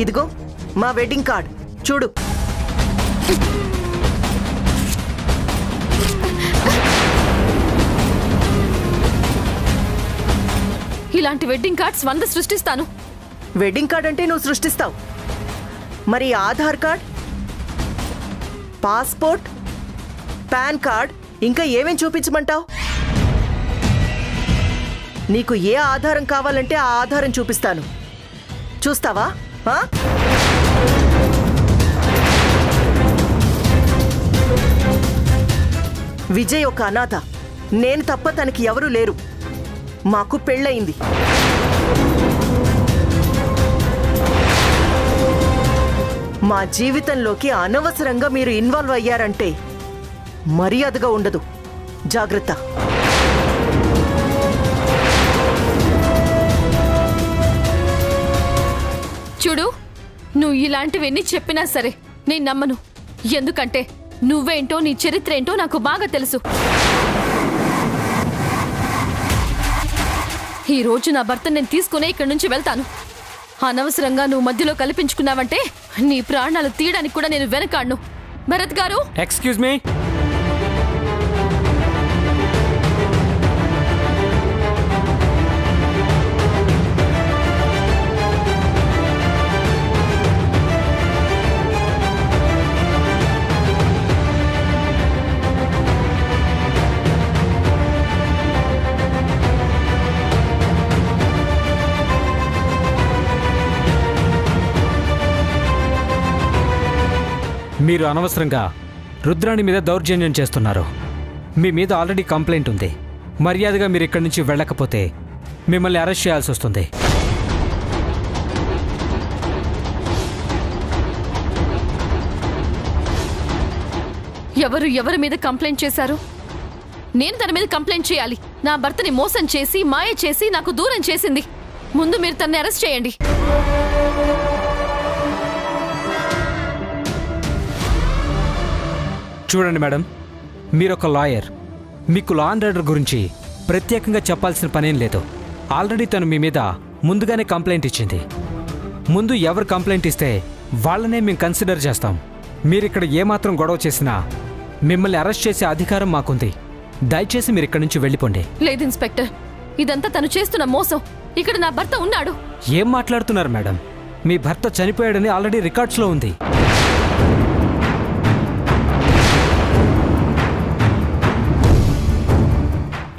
ఇదిగో మా wedding card చూడు. ఇలాంటి వెడ్డింగ్ కార్డ్స్ 100 సృష్టిస్తాను. వెడ్డింగ్ కార్డ్ అంటే నువ్వు సృష్టిస్తావు, మరి Aadhaar card, passport, pan card ఇంకా ఏమేం చూపించమంటావు? నీకు ఏ ఆధారం కావాలంటే ఆ ఆధారం చూపిస్తాను. చూస్తావా? విజయ్ ఒక అనాథ. నేను తప్ప తనకి ఎవరూ లేరు. మాకు పెళ్ళయింది. మా జీవితంలోకి అనవసరంగా మీరు ఇన్వాల్వ్ అయ్యారంటే మర్యాదగా ఉండదు. జాగ్రత్త. చూడు, నువ్వు ఇలాంటివన్నీ చెప్పినా సరే నేను నమ్మను. ఎందుకంటే నువ్వేంటో నీ చరిత్ర ఏంటో నాకు బాగా తెలుసు. ఈ రోజు నా భర్తను నేను తీసుకునే ఇక్కడి నుంచి వెళ్తాను. అనవసరంగా నువ్వు మధ్యలో కల్పించుకున్నావంటే నీ ప్రాణాలు తీయడానికి కూడా నేను వెనకాడను. భరత్ గారు, ఎక్స్క్యూజ్ మీ. మీరు అనవసరంగా రుద్రాణి మీద దౌర్జన్యం చేస్తున్నారు. మీ మీద ఆల్రెడీ కంప్లైంట్ ఉంది. మర్యాదగా మీరు ఇక్కడి నుంచి వెళ్ళకపోతే మిమ్మల్ని అరెస్ట్ చేయాల్సి వస్తుంది. ఎవరి మీద కంప్లైంట్ చేశారు? నేను తన మీద కంప్లైంట్ చేయాలి. నా భర్తని మోసం చేసి మాయ చేసి నాకు దూరం చేసింది. ముందు మీరు తనని అరెస్ట్ చేయండి. చూడండి మేడం, మీరొక లాయర్. మీకు లా అండ్ ఆర్డర్ గురించి ప్రత్యేకంగా చెప్పాల్సిన పనేం లేదు. ఆల్రెడీ తను మీ మీద ముందుగానే కంప్లైంట్ ఇచ్చింది. ముందు ఎవరు కంప్లైంట్ ఇస్తే వాళ్ళనే మేము కన్సిడర్ చేస్తాం. మీరిక్కడ ఏమాత్రం గొడవ చేసినా మిమ్మల్ని అరెస్ట్ చేసే అధికారం మాకుంది. దయచేసి మీరు ఇక్కడి నుంచి వెళ్ళిపోండి. లేదు ఇన్స్పెక్టర్, ఇదంతా తను చేస్తున్న మోసం. ఇక్కడ నా భర్త ఉన్నాడు. ఏం మాట్లాడుతున్నారు మేడం? మీ భర్త చనిపోయాడని ఆల్రెడీ రికార్డ్స్లో ఉంది.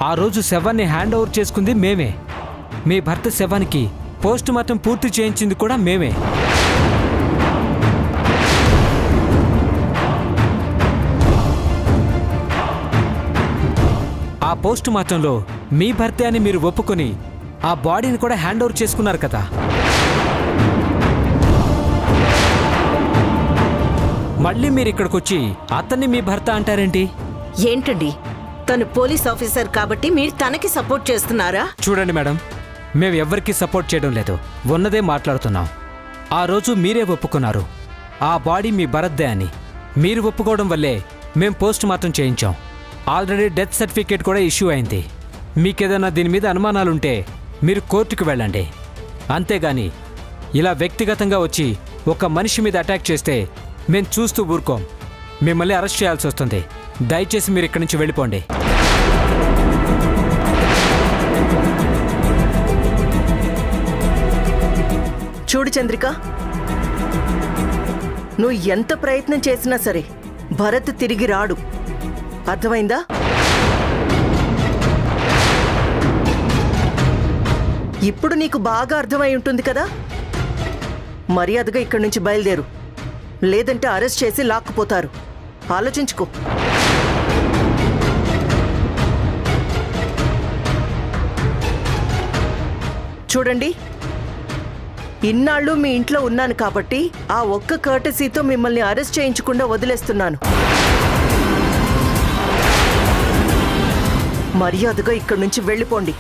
ఆ రోజు శవాన్ని హ్యాండ్ ఓవర్ చేసుకుంది మేమే. మీ భర్త శవానికి పోస్ట్ మార్టం పూర్తి చేయించింది కూడా మేమే. ఆ పోస్ట్ మార్టంలో మీ భర్తే అని మీరు ఒప్పుకొని ఆ బాడీని కూడా హ్యాండ్ ఓవర్ చేసుకున్నారు కదా. మళ్ళీ మీరు ఇక్కడికి వచ్చి అతన్ని మీ భర్త అంటారేంటి? ఏంటండి, తను పోలీస్ ఆఫీసర్ కాబట్టి మీరు తనకి సపోర్ట్ చేస్తున్నారా? చూడండి మేడం, మేము ఎవ్వరికీ సపోర్ట్ చేయడం లేదు. ఉన్నదే మాట్లాడుతున్నాం. ఆ రోజు మీరే ఒప్పుకున్నారు ఆ బాడీ మీ భరత్దే అని. మీరు ఒప్పుకోవడం వల్లే మేం పోస్ట్ మార్టం చేయించాం. ఆల్రెడీ డెత్ సర్టిఫికేట్ కూడా ఇష్యూ అయింది. మీకేదైనా దీని మీద అనుమానాలుంటే మీరు కోర్టుకు వెళ్ళండి. అంతేగాని ఇలా వ్యక్తిగతంగా వచ్చి ఒక మనిషి మీద అటాక్ చేస్తే మేం చూస్తూ ఊరుకోం. మిమ్మల్ని అరెస్ట్ చేయాల్సి వస్తుంది. దయచేసి మీరు ఇక్కడి నుంచి వెళ్ళిపోండి. చూడు చంద్రిక, నువ్వు ఎంత ప్రయత్నం చేసినా సరే భరత్ తిరిగి రాడు. అర్థమైందా? ఇప్పుడు నీకు బాగా అర్థమై ఉంటుంది కదా. మర్యాదగా ఇక్కడి నుంచి బయలుదేరు, లేదంటే అరెస్ట్ చేసి లాక్కుపోతారు. ఆలోచించుకో. చూడండి, ఇన్నాళ్ళు మీ ఇంట్లో ఉన్నాను కాబట్టి ఆ ఒక్క కర్టసీతో మిమ్మల్ని అరెస్ట్ చేయించకుండా వదిలేస్తున్నాను. మర్యాదగా ఇక్కడి నుంచి వెళ్ళిపోండి,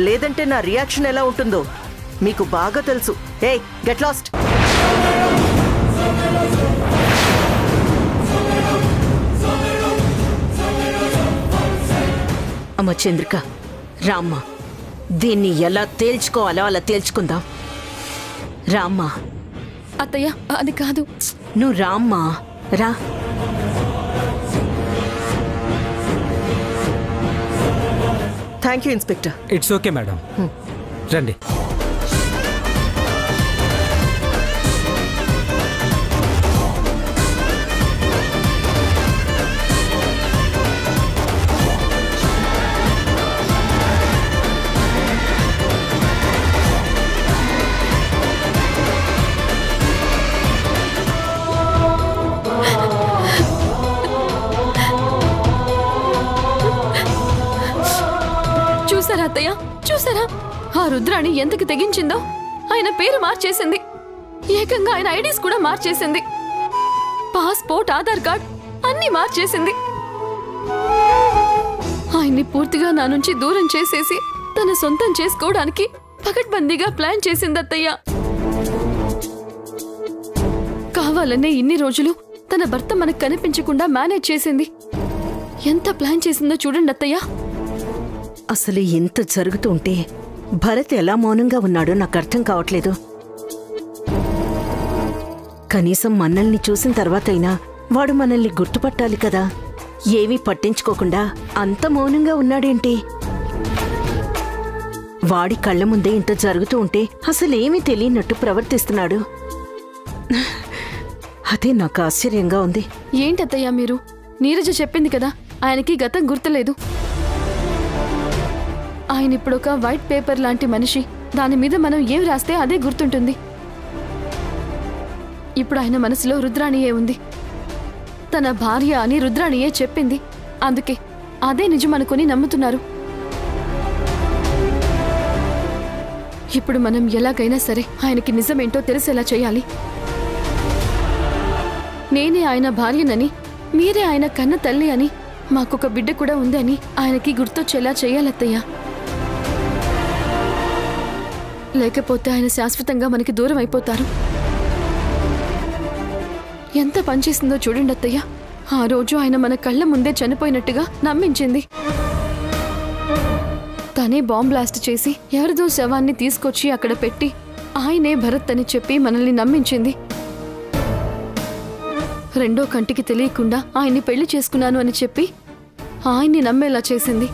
లేదంటే నా రియాక్షన్ ఎలా ఉంటుందో మీకు బాగా తెలుసు. ఏయ్, గెట్ లాస్ట్. అమ్మ చంద్రిక, రామ్మ, దీన్ని ఎలా తేల్చుకోవాలో అలా తేల్చుకుందాం. రామ్మ, అత్తయ్య అది కాదు. నువ్వు రామ్మా, రా. Thank you inspector. It's okay madam, రండి. చూసారా అత్తయ్య, చూసారా ఆ రుద్రాణి ఎంతకి తెగించిందో? ఆయన పేరు మార్చేసింది, ఏకంగా ఆయన ఐడీస్ కూడా మార్చేసింది, పాస్పోర్ట్, ఆధార్ కార్డ్ అన్నీ మార్చేసింది. ఆయన్ని పూర్తిగా నా నుంచి దూరం చేసేసి తన సొంతం చేసుకోవడానికి పకడ్బందీగా ప్లాన్ చేసింది అత్తయ్య. కావాలనే ఇన్ని రోజులు తన భర్త మనకు కనిపించకుండా మేనేజ్ చేసింది. ఎంత ప్లాన్ చేసిందో చూడండి అత్తయ్య. అసలు ఎంత జరుగుతూ ఉంటే భరత్ ఎలా మౌనంగా ఉన్నాడో నాకు అర్థం కావట్లేదు. కనీసం మనల్ని చూసిన తర్వాతైనా వాడు మనల్ని గుర్తుపట్టాలి కదా. ఏమీ పట్టించుకోకుండా అంత మౌనంగా ఉన్నాడేంటి? వాడి కళ్ళ ముందే ఇంత జరుగుతూ ఉంటే అసలేమీ తెలియనట్టు ప్రవర్తిస్తున్నాడు. అదే నాకు ఆశ్చర్యంగా ఉంది. ఏంటత్తయ్య మీరు? నీరజ చెప్పింది కదా, ఆయనకి గతం గుర్తులేదు. ఆయన ఇప్పుడు ఒక వైట్ పేపర్ లాంటి మనిషి. దాని మీద మనం ఏం రాస్తే అదే గుర్తుంటుంది. ఇప్పుడు ఆయన మనసులో రుద్రాణియే ఉంది. తన భార్య అని రుద్రాణియే చెప్పింది. అందుకే అదే నిజం అనుకుని నమ్ముతున్నారు. ఇప్పుడు మనం ఎలాగైనా సరే ఆయనకి నిజమేంటో తెలిసేలా చేయాలి. నేనే ఆయన భార్యనని, మీరే ఆయన కన్న తల్లి అని, మాకొక బిడ్డ కూడా ఉందని ఆయనకి గుర్తొచ్చేలా చేయాలత్తయ్య. లేకపోతే ఆయన శాశ్వతంగా మనకి దూరం అయిపోతారు. ఎంత పనిచేసిందో చూడండి అత్తయ్య. ఆ రోజు ఆయన మన కళ్ళ ముందే చనిపోయినట్టుగా నమ్మించింది. తనే బాంబ్ బ్లాస్ట్ చేసి ఎవరిదో శవాన్ని తీసుకొచ్చి అక్కడ పెట్టి ఆయనే భరత్ అని చెప్పి మనల్ని నమ్మించింది. రెండో కంటికి తెలియకుండా ఆయన్ని పెళ్లి చేసుకున్నాను అని చెప్పి ఆయన్ని నమ్మేలా చేసింది.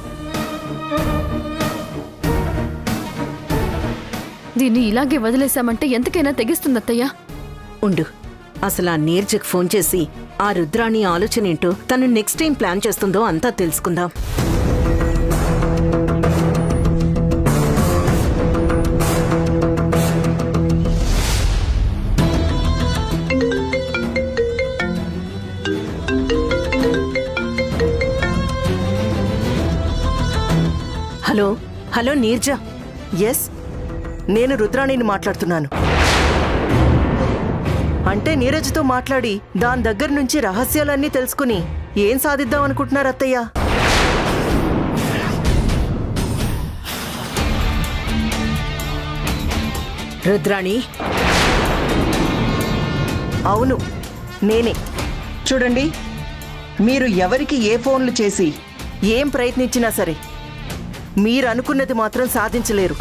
దీన్ని ఇలాగే వదిలేశామంటే ఎంతకైనా తెగిస్తుంది అత్తయ్య. ఉండు, అసలు ఆ నీర్జకు ఫోన్ చేసి ఆ రుద్రాణి ఆలోచన ఏంటో, తను నెక్స్ట్ టైం ప్లాన్ చేస్తుందో అంతా తెలుసుకుందాం. Hello hello Neerja. ఎస్, నేను రుద్రాణిని మాట్లాడుతున్నాను. అంటే నీరజ్తో మాట్లాడి దాని దగ్గర నుంచి రహస్యాలన్నీ తెలుసుకుని ఏం సాధిద్దాం అనుకుంటున్నారు అత్తయ్య? రుద్రాణి? అవును, నేనే. చూడండి, మీరు ఎవరికి ఏ ఫోన్లు చేసి ఏం ప్రయత్నించినా సరే మీరు అనుకున్నది మాత్రం సాధించలేరు.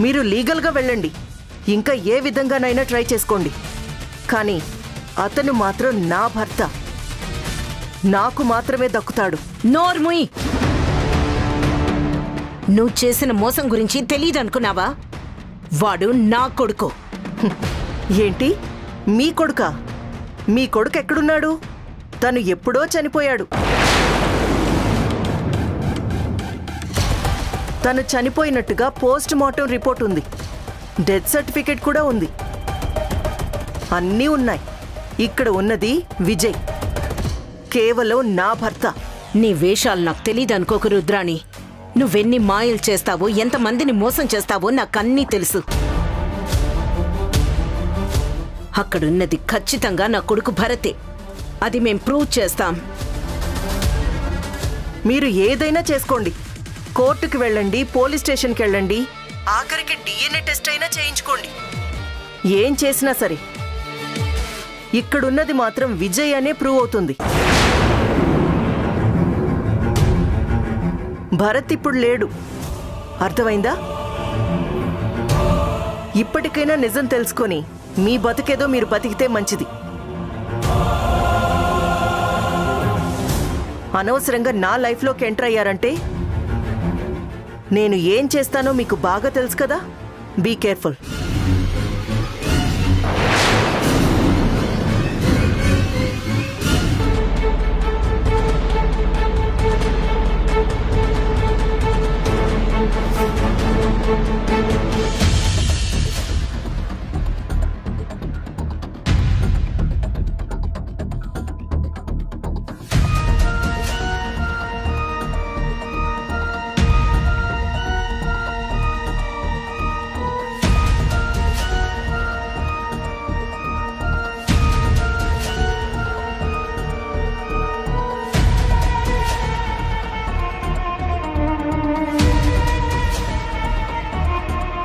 మీరు లీగల్గా వెళ్ళండి, ఇంకా ఏ విధంగానైనా ట్రై చేసుకోండి. కానీ అతను మాత్రం నా భర్త, నాకు మాత్రమే దక్కుతాడు. నోర్ముయ్! నువ్వు చేసిన మోసం గురించి తెలీదనుకున్నావా? వాడు నా కొడుకు. ఏంటి, మీ కొడుకా? మీ కొడుకు ఎక్కడున్నాడు? తను ఎప్పుడో చనిపోయాడు. తను చనిపోయినట్టుగా పోస్ట్ మార్టం రిపోర్ట్ ఉంది, డెత్ సర్టిఫికేట్ కూడా ఉంది, అన్నీ ఉన్నాయి. ఇక్కడ ఉన్నది విజయ్, కేవలం నా భర్త. నీ వేషాలు నాకు తెలీదనుకోకు రుద్రాణి. నువ్వెన్ని మాయలు చేస్తావో, ఎంతమందిని మోసం చేస్తావో నాకన్నీ తెలుసు. అక్కడున్నది ఖచ్చితంగా నా కొడుకు భరతే. అది మేం ప్రూవ్ చేస్తాం. మీరు ఏదైనా చేసుకోండి, కోర్టుకు వెళ్ళండి, పోలీస్ స్టేషన్కి వెళ్ళండి, ఆఖరికి DNA టెస్ట్ అయినా చేయించుకోండి. ఏం చేసినా సరే ఇక్కడున్నది మాత్రం విజయ్ అనే ప్రూవ్ అవుతుంది. భరత్ ఇప్పుడు లేడు, అర్థమైందా? ఇప్పటికైనా నిజం తెలుసుకొని మీ బతికేదో మీరు బతికితే మంచిది. అనవసరంగా నా లైఫ్లోకి ఎంటర్ అయ్యారంటే నేను ఏం చేస్తానో మీకు బాగా తెలుసు కదా. Be careful.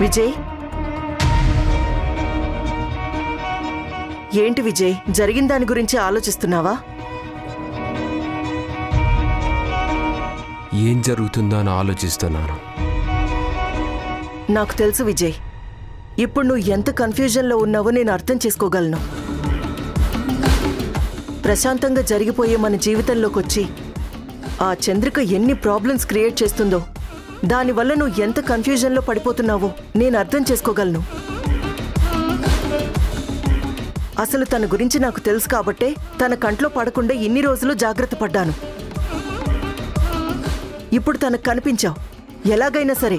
విజయ్, ఏంటి విజయ్, జరిగిన దాని గురించి ఆలోచిస్తున్నావా? ఏం జరుగుతుందో అని ఆలోచిస్తున్నాను. నాకు తెలుసు విజయ్, ఇప్పుడు నువ్వు ఎంత కన్ఫ్యూజన్లో ఉన్నావో నేను అర్థం చేసుకోగలను. ప్రశాంతంగా జరిగిపోయే మన జీవితంలోకి వచ్చి ఆ చంద్రిక ఎన్ని ప్రాబ్లమ్స్ క్రియేట్ చేస్తుందో, దానివల్ల నువ్వు ఎంత కన్ఫ్యూజన్లో పడిపోతున్నావో నేను అర్థం చేసుకోగలను. అసలు తన గురించి నాకు తెలుసు కాబట్టే తన కంట్లో పడకుండా ఇన్ని రోజులు జాగ్రత్త పడ్డాను. ఇప్పుడు తనకు కనిపించావు. ఎలాగైనా సరే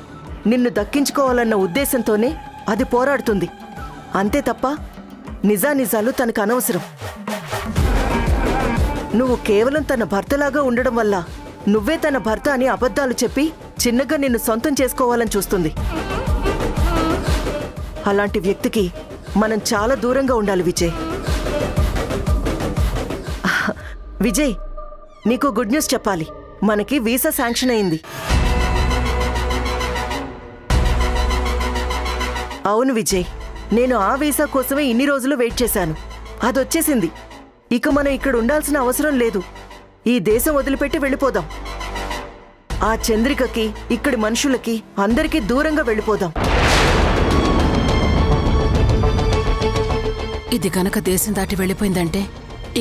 నిన్ను దక్కించుకోవాలన్న ఉద్దేశంతోనే అది పోరాడుతుంది. అంతే తప్ప నిజానిజాలు తనకు అనవసరం. నువ్వు కేవలం తన భర్తలాగా ఉండడం వల్ల నువ్వే తన భర్త అని అబద్ధాలు చెప్పి చిన్నగా నిన్ను సొంతం చేసుకోవాలని చూస్తుంది. అలాంటి వ్యక్తికి మనం చాలా దూరంగా ఉండాలి విజయ్. విజయ్, నీకు గుడ్ న్యూస్ చెప్పాలి. మనకి వీసా శాంక్షన్ అయింది. అవును విజయ్, నేను ఆ వీసా కోసమే ఇన్ని రోజులు వెయిట్ చేశాను. అదొచ్చేసింది. ఇక మనం ఇక్కడ ఉండాల్సిన అవసరం లేదు. ఈ దేశం వదిలిపెట్టి వెళ్ళిపోదాం. ఆ చంద్రికకి, ఇక్కడి మనుషులకి, అందరికీ దూరంగా వెళ్ళిపోదాం. ఇది కనుక దేశం దాటి వెళ్ళిపోయిందంటే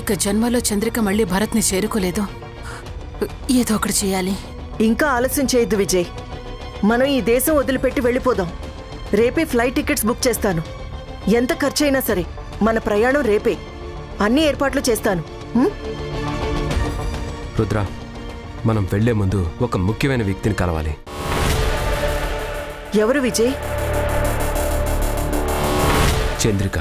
ఇక జన్మలో చంద్రిక మళ్ళీ భరత్ని చేరుకోలేదు. ఏదో ఒకటి చేయాలి. ఇంకా ఆలస్యం చేయొద్దు విజయ్. మనం ఈ దేశం వదిలిపెట్టి వెళ్ళిపోదాం. రేపే ఫ్లైట్ టికెట్స్ బుక్ చేస్తాను. ఎంత ఖర్చైనా సరే మన ప్రయాణం రేపే. అన్ని ఏర్పాట్లు చేస్తాను. రుద్ర, మనం వెళ్లే ముందు ఒక ముఖ్యమైన వ్యక్తిని కలవాలి. ఎవరు విజయ్? చంద్రిక.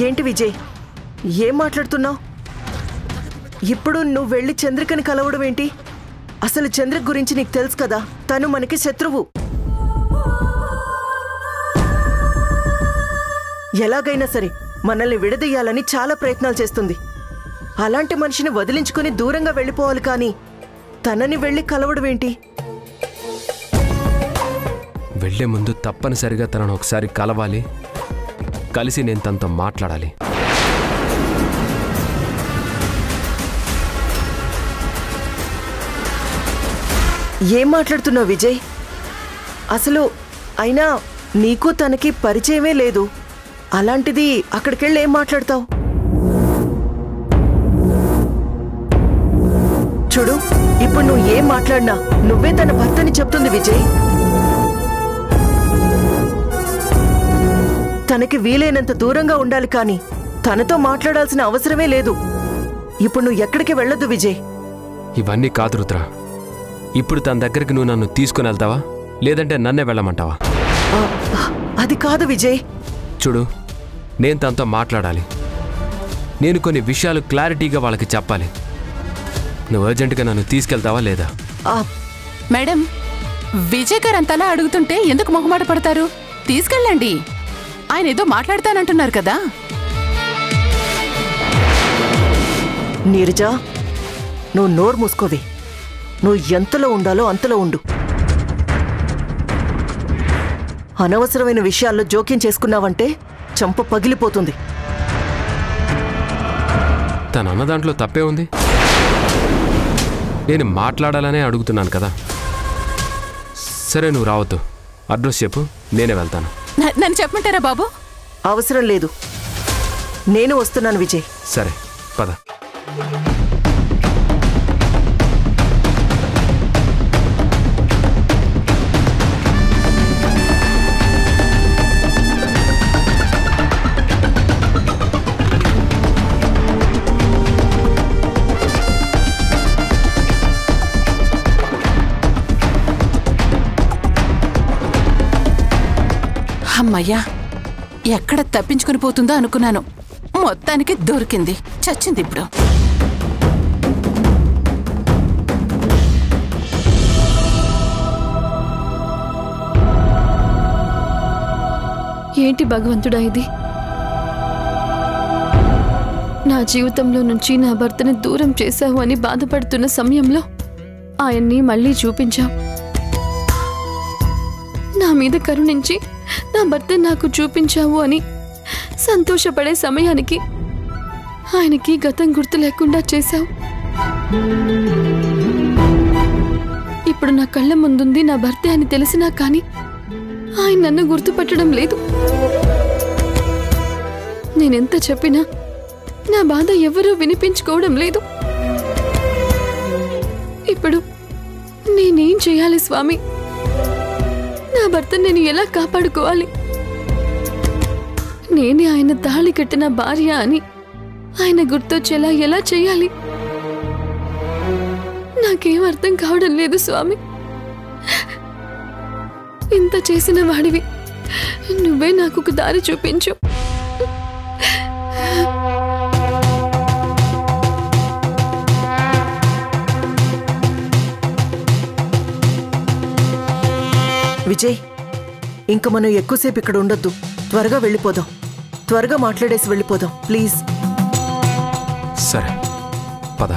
ఏంటి విజయ్, ఏం మాట్లాడుతున్నావు? ఇప్పుడు నువ్వు వెళ్ళి చంద్రికని కలవడం ఏంటి? అసలు చంద్రిక గురించి నీకు తెలుసు కదా, తను మనకి శత్రువు. ఎలాగైనా సరే మనల్ని విడదీయాలని చాలా ప్రయత్నాలు చేస్తుంది. అలాంటి మనిషిని వదిలించుకుని దూరంగా వెళ్ళిపోవాలి, కానీ తనని వెళ్ళి కలవడం ఏంటి? వెళ్లే ముందు తప్పనిసరిగా తనను ఒకసారి కలవాలి. కలిసి నేను తనతో మాట్లాడాలి. ఏం మాట్లాడుతున్నావు విజయ్? అసలు అయినా నీకు తనకి పరిచయమే లేదు. అలాంటిది అక్కడికెళ్ళి ఏం మాట్లాడతావు? చూడు, ఇప్పుడు నువ్వు ఏం మాట్లాడినా నువ్వే తన భర్తని చెప్తుంది విజయ్. తనకి వీలైనంత దూరంగా ఉండాలి, కానీ తనతో మాట్లాడాల్సిన అవసరమే లేదు. ఇప్పుడు నువ్వు ఎక్కడికి వెళ్ళొద్దు విజయ్. ఇవన్నీ కాదు రుద్ర. ఇప్పుడు తన దగ్గరికి నువ్వు నన్ను తీసుకుని వెళ్తావా, లేదంటే నన్నే వెళ్ళమంటావా? అది కాదు విజయ్. చూడు, నేను తనతో మాట్లాడాలి. నేను కొన్ని విషయాలు క్లారిటీగా వాళ్ళకి చెప్పాలి. నువ్వు అర్జెంటుగా నన్ను తీసుకెళ్తావా లేదా? మేడం, విజయ్ గారు అంతలా అడుగుతుంటే ఎందుకు మొహమాట పడతారు? తీసుకెళ్ళండి. ఆయన ఏదో మాట్లాడతానంటున్నారు కదా. నీరజ, నువ్వు నోరు మూసుకోవి. నువ్వు ఎంతలో ఉండాలో అంతలో ఉండు. అనవసరమైన విషయాల్లో జోక్యం చేసుకున్నావంటే చంప పగిలిపోతుంది. తన అన్న దాంట్లో తప్పే ఉంది. నేను మాట్లాడాలనే అడుగుతున్నాను కదా. సరే, నువ్వు రావద్దు. అడ్రస్ చెప్పు, నేనే వెళ్తాను. నన్ను చెప్పమంటారా బాబు? అవసరం లేదు, నేను వస్తున్నాను విజయ్. సరే, పద. అమ్మయ్యా, ఎక్కడ తప్పించుకుని పోతుందో అనుకున్నాను. మొత్తానికి దొరికింది. చచ్చింది ఇప్పుడు. ఏంటి భగవంతుడా ఇది? నా జీవితంలో నుంచి నా భర్తని దూరం చేశావు అని బాధపడుతున్న సమయంలో ఆయన్ని మళ్ళీ చూపించావు. నా మీద కరుణించి నా భర్త నాకు చూపించావు అని సంతోషపడే సమయానికి ఆయనకి గతం గుర్తు లేకుండా చేశావు. ఇప్పుడు నా కళ్ళ ముందుంది నా భర్తే అని తెలిసినా కానీ ఆయన నన్ను గుర్తుపట్టడం లేదు. నేనెంత చెప్పినా నా బాధ ఎవరూ వినిపించుకోవడం లేదు. ఇప్పుడు నేనేం చేయాలి స్వామి? నా భర్తను నేను ఎలా కాపాడుకోవాలి? నేనే ఆయన తాళి కట్టిన భార్య అని ఆయన గుర్తొచ్చేలా ఎలా చేయాలి? నాకేం అర్థం కావడం లేదు స్వామి. ఇంత చేసిన వాడివి, నువ్వే నాకు ఒక దారి చూపించు. విజయ్, ఇంక మనం ఎక్కువసేపు ఇక్కడ ఉండొద్దు. త్వరగా వెళ్ళిపోదాం. త్వరగా మాట్లాడేసి వెళ్ళిపోదాం ప్లీజ్. సరే, పద.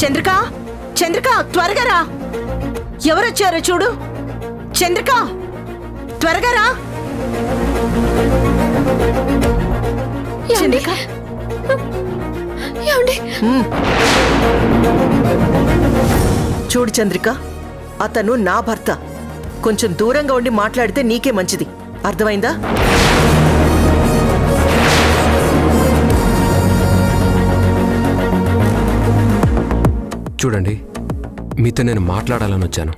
చంద్రిక, చంద్రిక, త్వరగా రా. ఎవరొచ్చారో చూడు. చంద్రిక, త్వరగా రా. చంద్రిక, చూడు చంద్రిక, అతను నా భర్త. కొంచెం దూరంగా ఉండి మాట్లాడితే నీకే మంచిది. అర్థమైందా? చూడండి, మీతో నేను మాట్లాడాలని వచ్చాను.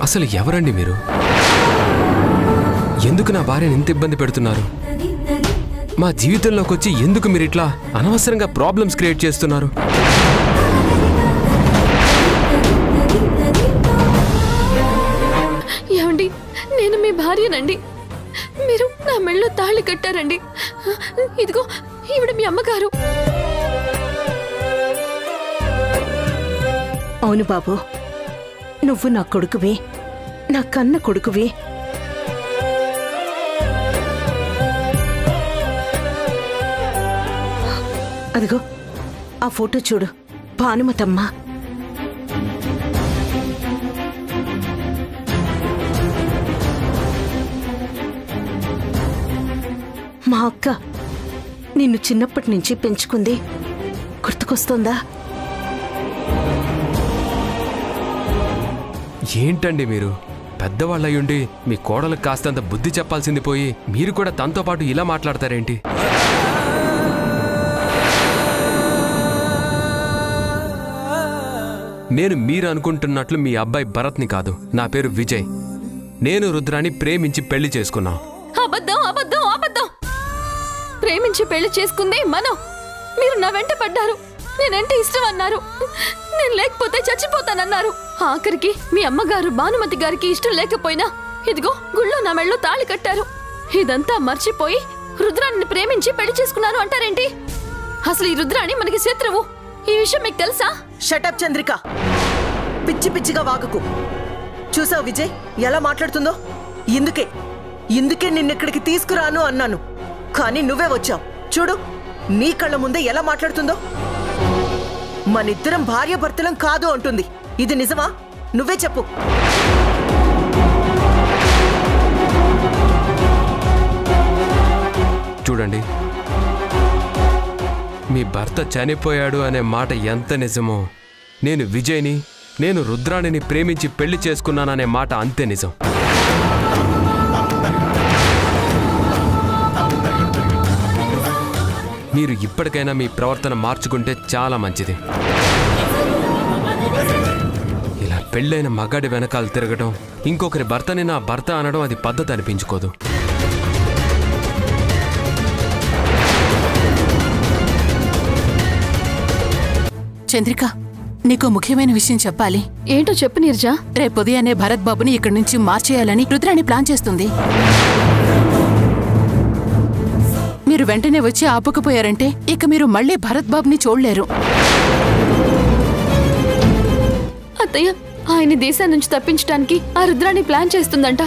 అసలు ఎవరండి మీరు? ఎందుకు నా భార్యను ఇంత ఇబ్బంది పెడుతున్నారు? మా జీవితంలోకి వచ్చి ఎందుకు మీరు ఇట్లా అనవసరంగా ప్రాబ్లమ్స్ క్రియేట్ చేస్తున్నారు? ఏమండి, నేను మీ భార్యనండి. మీరు నా మెళ్ళో తాళి కట్టారండి. ఇదిగో ఈవిడ మీ అమ్మగారు. అవును బాబు, నువ్వు నా కొడుకువే, నా కన్న కొడుకువే. అదిగో ఆ ఫోటో చూడు, భానుమతమ్మ. మా అక్క నిన్ను చిన్నప్పటి నుంచి పెంచుకుంది. గుర్తుకొస్తోందా? ఏంటండి మీరు? పెద్దవాళ్ళయ్యుండి మీ కోడలకు కాస్తంత బుద్ధి చెప్పాల్సింది పోయి మీరు కూడా తనతో పాటు ఇలా మాట్లాడతారేంటి? నేను మీరు అనుకుంటున్నట్లు మీ అబ్బాయి భరత్ని కాదు. నా పేరు విజయ్. నేను రుద్రాని ప్రేమించి పెళ్లి చేసుకున్నా. అబద్ధం, అబద్ధం, అబద్ధం. ప్రేమించి పెళ్లి చేసుకుంది మనం. మీరు నా వెంట పడ్డారు. నేనంటే ఇష్టం అన్నారు. నేను లేకపోతే చచ్చిపోతానన్నారు. ఆఖరికి మీ అమ్మగారు భానుమతి గారికి ఇష్టం లేకపోయినా ఇదిగో గుళ్ళో నా మెళ్ళో తాళి కట్టారు. ఇదంతా మర్చిపోయి రుద్రాణిని ప్రేమించి పెళ్లి చేసుకున్నాను అంటారేంటి? అసలు ఈ రుద్రాణి మనకి శత్రువు. ఈ విషయం మీకు తెలుసా? షటప్ చంద్రిక, పిచ్చి పిచ్చిగా వాగకు. చూసావు విజయ్ ఎలా మాట్లాడుతుందో? ఇందుకే నిన్నెక్కడికి తీసుకురాను అన్నాను, కానీ నువ్వే వచ్చావు. చూడు నీ కళ్ళ ముందే ఎలా మాట్లాడుతుందో. మనిద్దరం భార్యాభర్తలం కాదు అంటుంది. ఇది నిజమా? నువ్వే చెప్పు. చూడండి, మీ భర్త చనిపోయాడు అనే మాట ఎంత నిజమో, నేను విజయ్ని, నేను రుద్రాణిని ప్రేమించి పెళ్లి చేసుకున్నాననే మాట అంతే నిజం. మీరు ఇప్పటికైనా మీ ప్రవర్తన మార్చుకుంటే చాలా మంచిది. ఇలా పెళ్ళైన మగాడి వెనకాల తిరగడం, ఇంకొకరి భర్తని నా భర్త అనడం అది పద్ధతి అనిపించుకోదు. చంద్రిక, నీకు ముఖ్యమైన విషయం చెప్పాలి. ఏంటో చెప్పు నీరజ. రేపు ఉదయాన్నే భరత్ బాబుని ఇక్కడి నుంచి మార్చేయాలని రుద్రాణి ప్లాన్ చేస్తుంది. మీరు వెంటనే వచ్చి ఆపకపోయారంటే ఇక మీరు మళ్ళీ భరత్ బాబుని చూడలేరు. అత్తయ్య, ఆయన దేశం నుంచి తప్పించడానికి ఆ రుద్రాణి ప్లాన్ చేస్తుందంట.